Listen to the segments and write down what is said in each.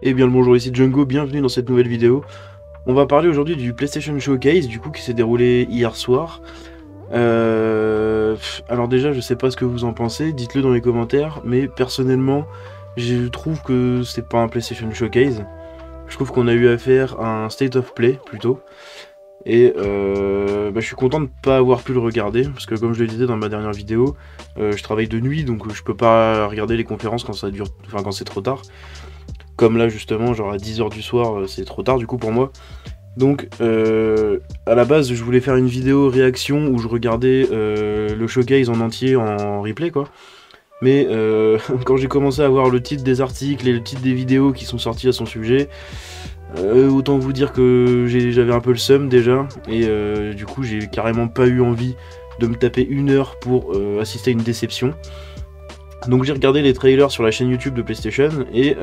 Eh bien le bonjour, ici Django, bienvenue dans cette nouvelle vidéo. On va parler aujourd'hui du PlayStation Showcase, du coup qui s'est déroulé hier soir. Alors déjà je sais pas ce que vous en pensez, dites-le dans les commentaires, mais personnellement je trouve que c'est pas un PlayStation Showcase. Je trouve qu'on a eu affaire à un State of Play plutôt. Et je suis content de ne pas avoir pu le regarder, parce que comme je le disais dans ma dernière vidéo, je travaille de nuit, donc je peux pas regarder les conférences quand ça dure, enfin quand c'est trop tard. Comme là justement, genre à 10 h du soir, c'est trop tard du coup pour moi. Donc à la base je voulais faire une vidéo réaction où je regardais le showcase en entier en replay quoi. Mais quand j'ai commencé à voir le titre des articles et le titre des vidéos qui sont sortis à son sujet, autant vous dire que j'avais un peu le seum déjà. Et du coup j'ai carrément pas eu envie de me taper 1 heure pour assister à une déception. Donc j'ai regardé les trailers sur la chaîne YouTube de PlayStation et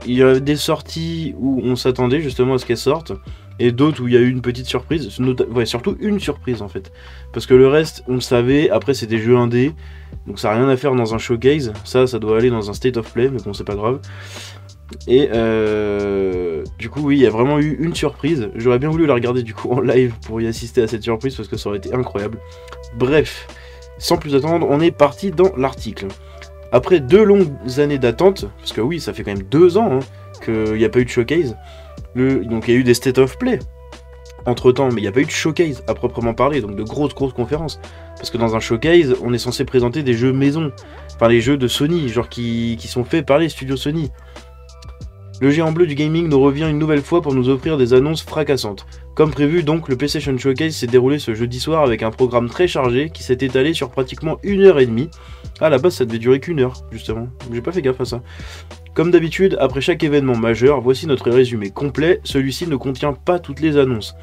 il y a des sorties où on s'attendait justement à ce qu'elles sortent et d'autres où il y a eu une petite surprise, surtout une surprise en fait. Parce que le reste on le savait, après c'est des jeux indés, donc ça n'a rien à faire dans un showcase, ça doit aller dans un state of play, mais bon c'est pas grave. Et du coup oui, il y a vraiment eu une surprise, j'aurais bien voulu la regarder du coup en live pour y assister à cette surprise parce que ça aurait été incroyable. Bref. Sans plus attendre, on est parti dans l'article. Après 2 longues années d'attente, parce que oui, ça fait quand même 2 ans qu'il n'y a pas eu de showcase, donc il y a eu des state of play entre temps, mais il n'y a pas eu de showcase à proprement parler, donc de grosses conférences. Parce que dans un showcase, on est censé présenter des jeux maison, enfin les jeux de Sony, genre qui sont faits par les studios Sony. Le géant bleu du gaming nous revient une nouvelle fois pour nous offrir des annonces fracassantes. Comme prévu donc, le PlayStation Showcase s'est déroulé ce jeudi soir avec un programme très chargé qui s'est étalé sur pratiquement 1 h 30. À la base ça devait durer qu'1 heure justement, j'ai pas fait gaffe à ça. Comme d'habitude, après chaque événement majeur, voici notre résumé complet, celui-ci ne contient pas toutes les annonces.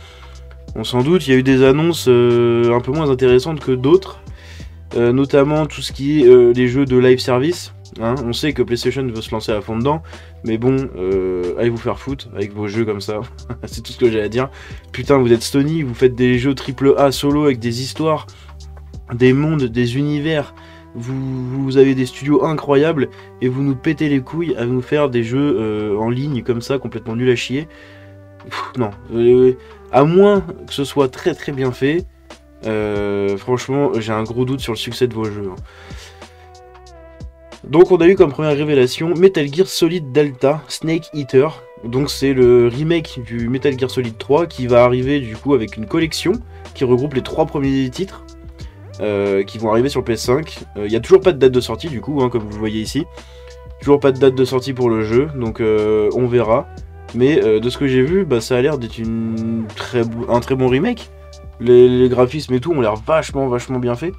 On s'en doute, il y a eu des annonces un peu moins intéressantes que d'autres, notamment tout ce qui est les jeux de live service. On sait que PlayStation veut se lancer à fond dedans, mais bon, allez vous faire foutre avec vos jeux comme ça, c'est tout ce que j'ai à dire. Putain, vous êtes Sony, vous faites des jeux AAA solo avec des histoires, des mondes, des univers, vous avez des studios incroyables, et vous nous pétez les couilles à nous faire des jeux en ligne comme ça, complètement nuls à chier. Non, à moins que ce soit très très bien fait, franchement, j'ai un gros doute sur le succès de vos jeux. Donc on a eu comme première révélation Metal Gear Solid Delta Snake Eater. Donc c'est le remake du Metal Gear Solid 3 qui va arriver du coup avec une collection qui regroupe les 3 premiers titres qui vont arriver sur PS5. Il n'y a toujours pas de date de sortie du coup, comme vous le voyez ici. Toujours pas de date de sortie pour le jeu, donc on verra. Mais de ce que j'ai vu, ça a l'air d'être un très bon remake. Les graphismes et tout ont l'air vachement bien fait.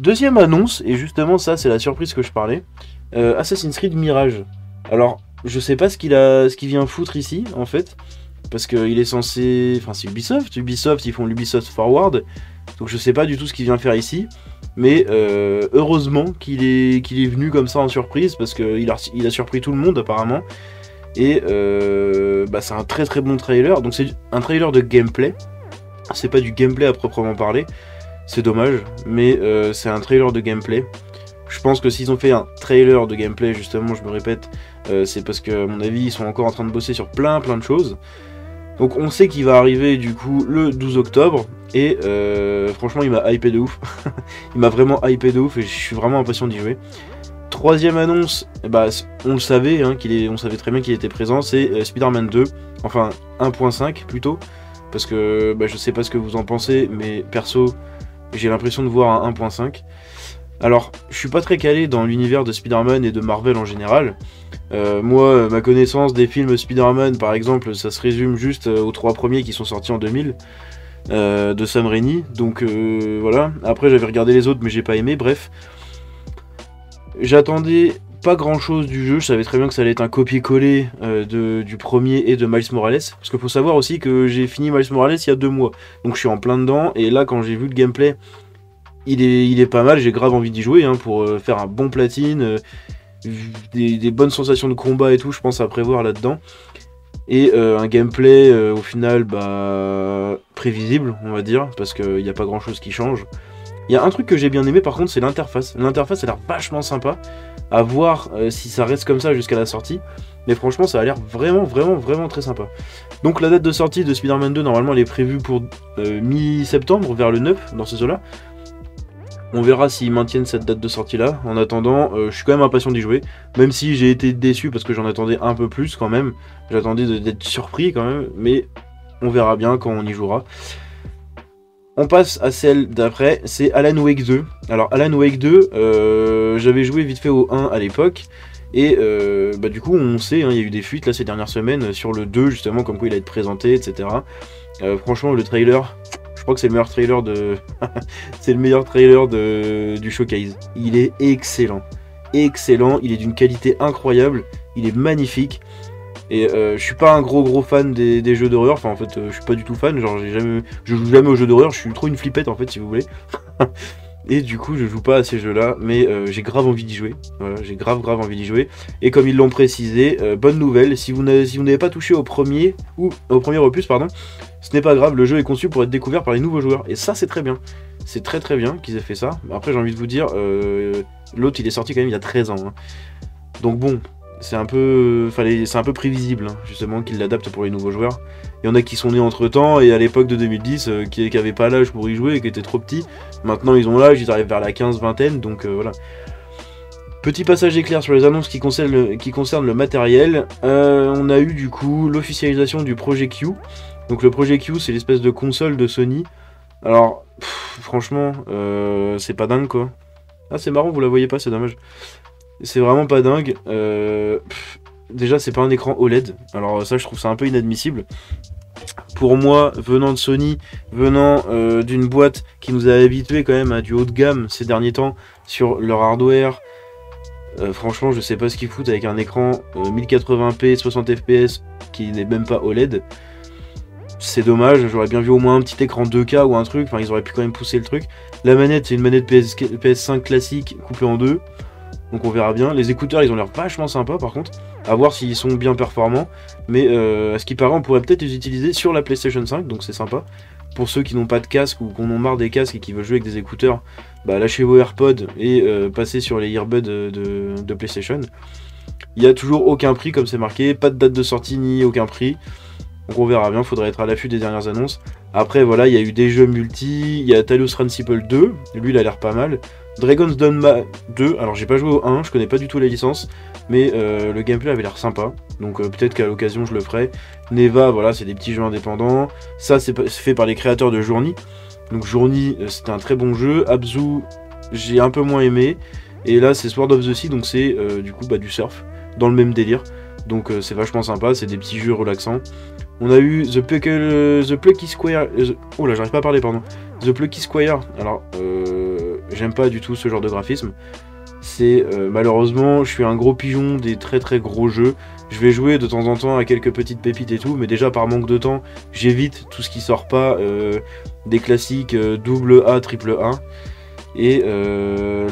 Deuxième annonce, et justement ça c'est la surprise que je parlais, Assassin's Creed Mirage. Alors je sais pas ce qu'il vient foutre ici en fait, parce qu'il est censé, enfin c'est Ubisoft ils font l'Ubisoft Forward, donc je sais pas du tout ce qu'il vient faire ici, mais heureusement qu'il est venu comme ça en surprise, parce qu'il a surpris tout le monde apparemment, et c'est un très bon trailer, donc c'est un trailer de gameplay, c'est pas du gameplay à proprement parler. C'est dommage, mais c'est un trailer de gameplay. Je pense que s'ils ont fait un trailer de gameplay, justement, je me répète, c'est parce que, à mon avis, ils sont encore en train de bosser sur plein de choses. Donc on sait qu'il va arriver, du coup, le 12 octobre, et franchement, il m'a hypé de ouf. Il m'a vraiment hypé de ouf, et je suis vraiment impatient d'y jouer. Troisième annonce, on le savait, on savait très bien qu'il était présent, c'est Spider-Man 2, enfin 1.5 plutôt, parce que je sais pas ce que vous en pensez, mais perso, j'ai l'impression de voir un 1.5. Alors, je suis pas très calé dans l'univers de Spider-Man et de Marvel en général. Moi, ma connaissance des films Spider-Man, par exemple, ça se résume juste aux 3 premiers qui sont sortis en 2000, de Sam Raimi. Donc voilà. Après, j'avais regardé les autres, mais j'ai pas aimé. Bref, j'attendais pas grand chose du jeu. Je savais très bien que ça allait être un copier-coller du premier et de Miles Morales. Parce qu'il faut savoir aussi que j'ai fini Miles Morales il y a 2 mois. Donc je suis en plein dedans. Et là, quand j'ai vu le gameplay, il est pas mal. J'ai grave envie d'y jouer pour faire un bon platine. Des bonnes sensations de combat et tout, je pense à prévoir là-dedans. Et un gameplay au final prévisible, on va dire. Parce qu'il n'y a pas grand chose qui change. Il y a un truc que j'ai bien aimé par contre, c'est l'interface. L'interface a l'air vachement sympa. À voir si ça reste comme ça jusqu'à la sortie. Mais franchement, ça a l'air vraiment très sympa. Donc la date de sortie de Spider-Man 2, normalement, elle est prévue pour mi-septembre, vers le 9, dans ces eaux-là. On verra s'ils maintiennent cette date de sortie là. En attendant, je suis quand même impatient d'y jouer. Même si j'ai été déçu parce que j'en attendais un peu plus quand même. J'attendais d'être surpris quand même. Mais on verra bien quand on y jouera. On passe à celle d'après, c'est Alan Wake 2. Alors Alan Wake 2, j'avais joué vite fait au 1 à l'époque. Et bah, du coup on sait, hein, il y a eu des fuites là ces dernières semaines sur le 2 justement, comme quoi il va être présenté, etc. Franchement le trailer, je crois que c'est le meilleur trailer de... c'est le meilleur trailer du showcase. Il est excellent. Excellent, il est d'une qualité incroyable, il est magnifique. Et je suis pas un gros fan des jeux d'horreur, enfin en fait je suis pas du tout fan, genre je joue jamais aux jeux d'horreur, je suis trop une flippette en fait si vous voulez. Et du coup je joue pas à ces jeux là, mais j'ai grave envie d'y jouer, voilà, j'ai grave envie d'y jouer. Et comme ils l'ont précisé, bonne nouvelle, si vous n'avez pas touché au premier opus, pardon, ce n'est pas grave, le jeu est conçu pour être découvert par les nouveaux joueurs, et ça c'est très bien. C'est très bien qu'ils aient fait ça. Après j'ai envie de vous dire, l'autre il est sorti quand même il y a 13 ans, hein. Donc bon, c'est un peu prévisible, hein, justement, qu'ils l'adaptent pour les nouveaux joueurs. Il y en a qui sont nés entre temps et à l'époque de 2010 qui n'avaient pas l'âge pour y jouer et qui étaient trop petits. Maintenant ils ont l'âge, ils arrivent vers la 15-vingtaine, donc voilà. Petit passage éclair sur les annonces qui concernent le matériel. On a eu du coup l'officialisation du Projet Q. Donc le Projet Q, c'est l'espèce de console de Sony. Alors franchement c'est pas dingue quoi. Ah c'est marrant, vous la voyez pas, c'est dommage. C'est vraiment pas dingue. Déjà, c'est pas un écran OLED. Alors ça, je trouve ça un peu inadmissible. Pour moi, venant de Sony, venant d'une boîte qui nous a habitués quand même à du haut de gamme ces derniers temps sur leur hardware, franchement, je sais pas ce qu'ils foutent avec un écran 1080p, 60 fps qui n'est même pas OLED. C'est dommage, j'aurais bien vu au moins un petit écran 2K ou un truc. Enfin, ils auraient pu quand même pousser le truc. La manette, c'est une manette PS5 classique coupée en deux. Donc on verra bien. Les écouteurs, ils ont l'air vachement sympas par contre. À voir s'ils sont bien performants. Mais à ce qui paraît, on pourrait peut-être les utiliser sur la PlayStation 5. Donc c'est sympa. Pour ceux qui n'ont pas de casque ou qui en ont marre des casques et qui veulent jouer avec des écouteurs, bah lâchez vos AirPods et passez sur les earbuds de PlayStation. Il n'y a toujours aucun prix comme c'est marqué. Pas de date de sortie ni aucun prix. Donc on verra bien, faudrait être à l'affût des dernières annonces. Après voilà, il y a eu des jeux multi, il y a Talos Principle 2, lui il a l'air pas mal. Dragon's Dogma 2, alors j'ai pas joué au 1, je connais pas du tout les licences, mais le gameplay avait l'air sympa, donc peut-être qu'à l'occasion je le ferai. Neva, voilà, c'est des petits jeux indépendants, ça c'est fait par les créateurs de Journey, donc Journey c'était un très bon jeu. Abzu, j'ai un peu moins aimé, et là c'est Sword of the Sea, donc c'est du coup du surf, dans le même délire, donc c'est vachement sympa, c'est des petits jeux relaxants. On a eu The Plucky Squire. Oh là, j'arrive pas à parler, pardon. The Plucky Squire. Alors, j'aime pas du tout ce genre de graphisme. C'est malheureusement, je suis un gros pigeon des très gros jeux. Je vais jouer de temps en temps à quelques petites pépites et tout, mais déjà par manque de temps, j'évite tout ce qui sort pas des classiques double A, triple A. Et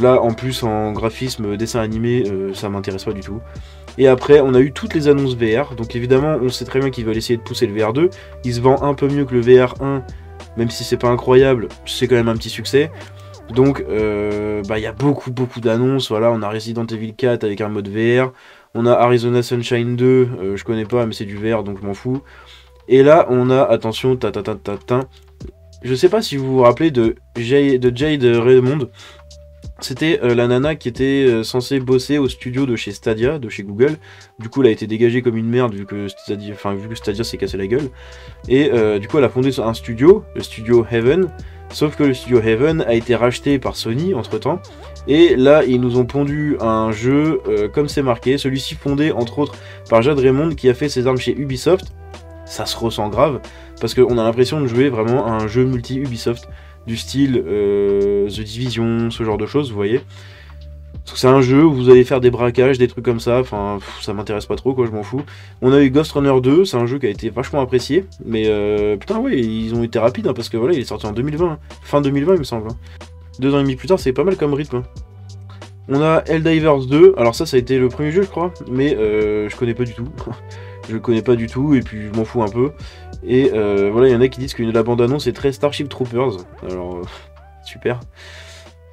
là, en plus, en graphisme, dessin animé, ça m'intéresse pas du tout. Et après, on a eu toutes les annonces VR. Donc évidemment, on sait très bien qu'ils veulent essayer de pousser le VR 2. Il se vend un peu mieux que le VR 1, même si c'est pas incroyable, c'est quand même un petit succès. Donc, il y a beaucoup d'annonces. Voilà, on a Resident Evil 4 avec un mode VR. On a Arizona Sunshine 2, je connais pas, mais c'est du VR, donc je m'en fous. Et là, on a, attention, je sais pas si vous vous rappelez de Jade Raymond. C'était la nana qui était censée bosser au studio de chez Stadia, de chez Google. Du coup, elle a été dégagée comme une merde vu que Stadia s'est cassé la gueule. Et du coup, elle a fondé un studio, le studio Heaven. Sauf que le studio Heaven a été racheté par Sony entre-temps. Et là, ils nous ont pondu un jeu, comme c'est marqué, celui-ci fondé entre autres par Jade Raymond qui a fait ses armes chez Ubisoft. Ça se ressent grave, parce qu'on a l'impression de jouer vraiment à un jeu multi-Ubisoft. Du style The Division, ce genre de choses, vous voyez. C'est un jeu où vous allez faire des braquages, des trucs comme ça, enfin ça m'intéresse pas trop quoi, je m'en fous. On a eu Ghost Runner 2, c'est un jeu qui a été vachement apprécié, mais putain ouais, ils ont été rapides hein, parce que voilà, il est sorti en 2020, fin 2020 il me semble. 2 ans et demi plus tard, c'est pas mal comme rythme. Hein. On a Helldivers 2, alors ça a été le premier jeu je crois, mais je connais pas du tout. Je le connais pas du tout et puis je m'en fous un peu. Et voilà, il y en a qui disent que la bande-annonce est très Starship Troopers. Alors, super.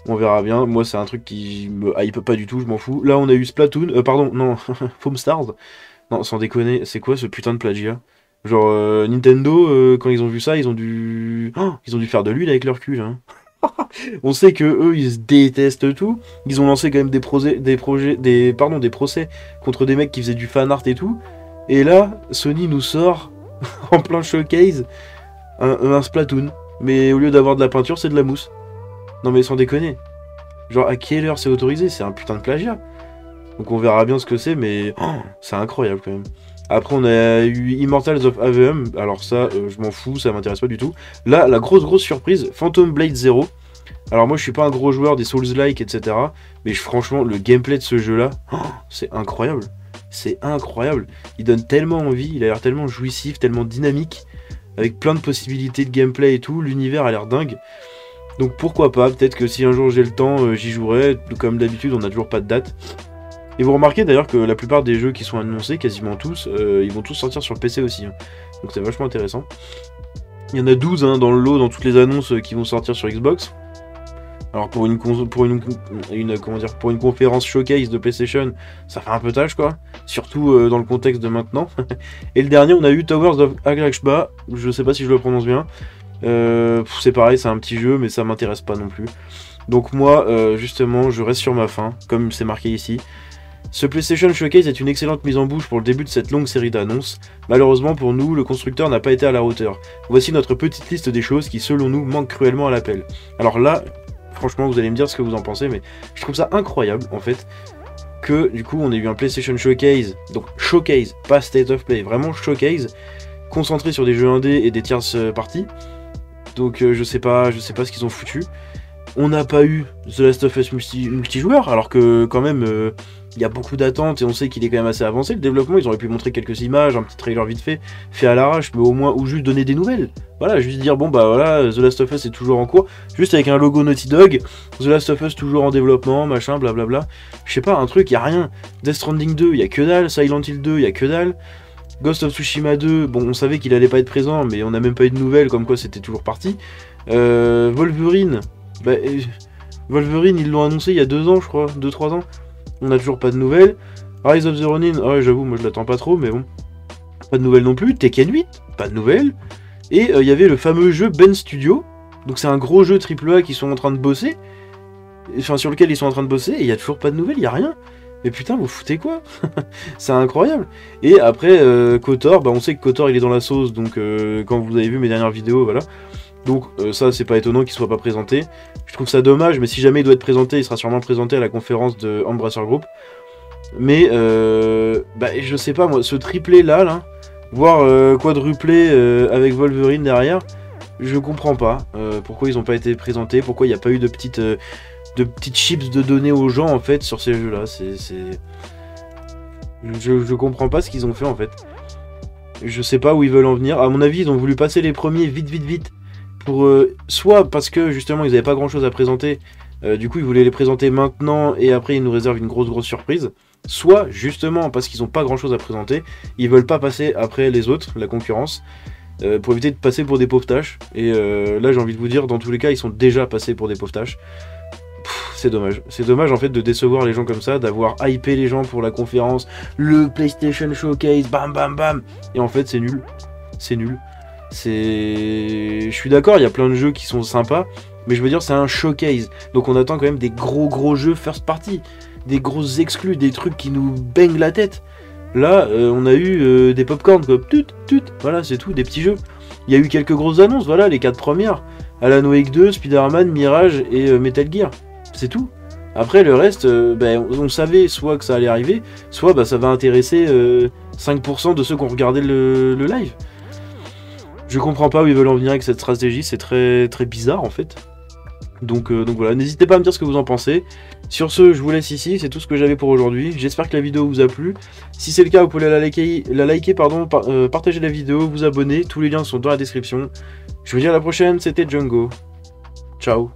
On verra bien. Moi, c'est un truc qui me hype pas du tout, je m'en fous. Là, on a eu Splatoon. Pardon, non, Foam Stars. Non, sans déconner, c'est quoi ce putain de plagiat? Genre, Nintendo, quand ils ont vu ça, ils ont dû... Oh, ils ont dû faire de l'huile avec leur cul, là, hein. On sait que eux, ils se détestent tout. Ils ont lancé quand même des procès contre des mecs qui faisaient du fan art et tout. Et là, Sony nous sort en plein showcase un Splatoon. Mais au lieu d'avoir de la peinture, c'est de la mousse. Non mais sans déconner. Genre à quelle heure c'est autorisé? C'est un putain de plagiat. Donc on verra bien ce que c'est, mais oh, c'est incroyable quand même. Après on a eu Immortals of Aveum. Alors ça, je m'en fous, ça m'intéresse pas du tout. Là, la grosse surprise, Phantom Blade Zero. Alors moi je suis pas un gros joueur des Souls-like, etc. Mais franchement, le gameplay de ce jeu-là, oh, c'est incroyable. C'est incroyable. Il donne tellement envie, il a l'air tellement jouissif, tellement dynamique, avec plein de possibilités de gameplay et tout. L'univers a l'air dingue. Donc pourquoi pas, peut-être que si un jour j'ai le temps, j'y jouerai. Comme d'habitude, on n'a toujours pas de date. Et vous remarquez d'ailleurs que la plupart des jeux qui sont annoncés, quasiment tous, ils vont tous sortir sur le PC aussi. Hein. Donc c'est vachement intéressant. Il y en a 12 hein, dans le lot, dans toutes les annonces qui vont sortir sur Xbox. Alors pour une conférence showcase de PlayStation, ça fait un peu tâche quoi. Surtout dans le contexte de maintenant. Et le dernier, on a eu Towers of Aglachba. Je sais pas si je le prononce bien. C'est pareil, c'est un petit jeu, mais ça m'intéresse pas non plus. Donc moi, justement, je reste sur ma faim, comme c'est marqué ici. Ce PlayStation Showcase est une excellente mise en bouche pour le début de cette longue série d'annonces. Malheureusement pour nous, le constructeur n'a pas été à la hauteur. Voici notre petite liste des choses qui, selon nous, manquent cruellement à l'appel. Alors là, franchement, vous allez me dire ce que vous en pensez, mais je trouve ça incroyable, en fait, que, du coup, on ait eu un PlayStation Showcase, donc Showcase, pas State of Play, vraiment Showcase, concentré sur des jeux indés et des tierces parties. Donc je sais pas ce qu'ils ont foutu. On n'a pas eu The Last of Us multijoueur, alors que quand même il y a beaucoup d'attentes et on sait qu'il est quand même assez avancé. Le développement, ils auraient pu montrer quelques images, un petit trailer vite fait à l'arrache, mais au moins, ou juste donner des nouvelles. Voilà, juste dire bon bah voilà, The Last of Us est toujours en cours, juste avec un logo Naughty Dog, The Last of Us toujours en développement, machin, blablabla. Je sais pas, un truc, y a rien. Death Stranding 2, y a que dalle, Silent Hill 2, y a que dalle. Ghost of Tsushima 2, bon on savait qu'il allait pas être présent, mais on n'a même pas eu de nouvelles, comme quoi c'était toujours parti. Wolverine, Wolverine ils l'ont annoncé il y a 2 ans je crois, 2-3 ans. On n'a toujours pas de nouvelles. Rise of the Ronin, ouais j'avoue moi je l'attends pas trop, mais bon. Pas de nouvelles non plus. Tekken 8, pas de nouvelles. Et il y avait le fameux jeu Ben Studio, donc c'est un gros jeu AAA qui sont en train de bosser, enfin sur lequel ils sont en train de bosser, et il y a toujours pas de nouvelles, il y a rien. Mais putain, vous foutez quoi? C'est incroyable. Et après, KOTOR, bah on sait que KOTOR il est dans la sauce, donc quand vous avez vu mes dernières vidéos, voilà. Donc ça, c'est pas étonnant qu'il soit pas présenté. Je trouve ça dommage, mais si jamais il doit être présenté, il sera sûrement présenté à la conférence de Embracer Group. Mais bah je sais pas moi, ce triplé là, voire quadruplé avec Wolverine derrière, je comprends pas pourquoi ils ont pas été présentés, pourquoi il n'y a pas eu de petites chips de données aux gens en fait sur ces jeux là. Je comprends pas ce qu'ils ont fait en fait. Je sais pas où ils veulent en venir. À mon avis ils ont voulu passer les premiers vite pour soit parce que justement ils avaient pas grand chose à présenter, du coup ils voulaient les présenter maintenant et après ils nous réservent une grosse surprise, soit justement parce qu'ils ont pas grand chose à présenter, ils veulent pas passer après les autres, la concurrence, pour éviter de passer pour des pauvres tâches. Et là j'ai envie de vous dire, dans tous les cas ils sont déjà passés pour des pauvres tâches. C'est dommage. C'est dommage en fait de décevoir les gens comme ça, d'avoir hypé les gens pour la conférence, le PlayStation Showcase, bam bam bam. Et en fait c'est nul. C'est nul. Je suis d'accord, il y a plein de jeux qui sont sympas, mais je veux dire c'est un showcase. Donc on attend quand même des gros jeux first party, des grosses exclus, des trucs qui nous baignent la tête. Là on a eu des popcorn quoi, voilà c'est tout, des petits jeux. Il y a eu quelques grosses annonces, voilà les 4 premières. Alan Wake 2, Spider-Man, Mirage et Metal Gear. C'est tout. Après le reste, on savait soit que ça allait arriver, soit ça va intéresser 5% de ceux qui ont regardé le live. Je comprends pas où ils veulent en venir avec cette stratégie, c'est très bizarre en fait. Donc voilà, n'hésitez pas à me dire ce que vous en pensez. Sur ce, je vous laisse ici, c'est tout ce que j'avais pour aujourd'hui. J'espère que la vidéo vous a plu. Si c'est le cas, vous pouvez la liker, partager la vidéo, vous abonner. Tous les liens sont dans la description. Je vous dis à la prochaine, c'était Django. Ciao.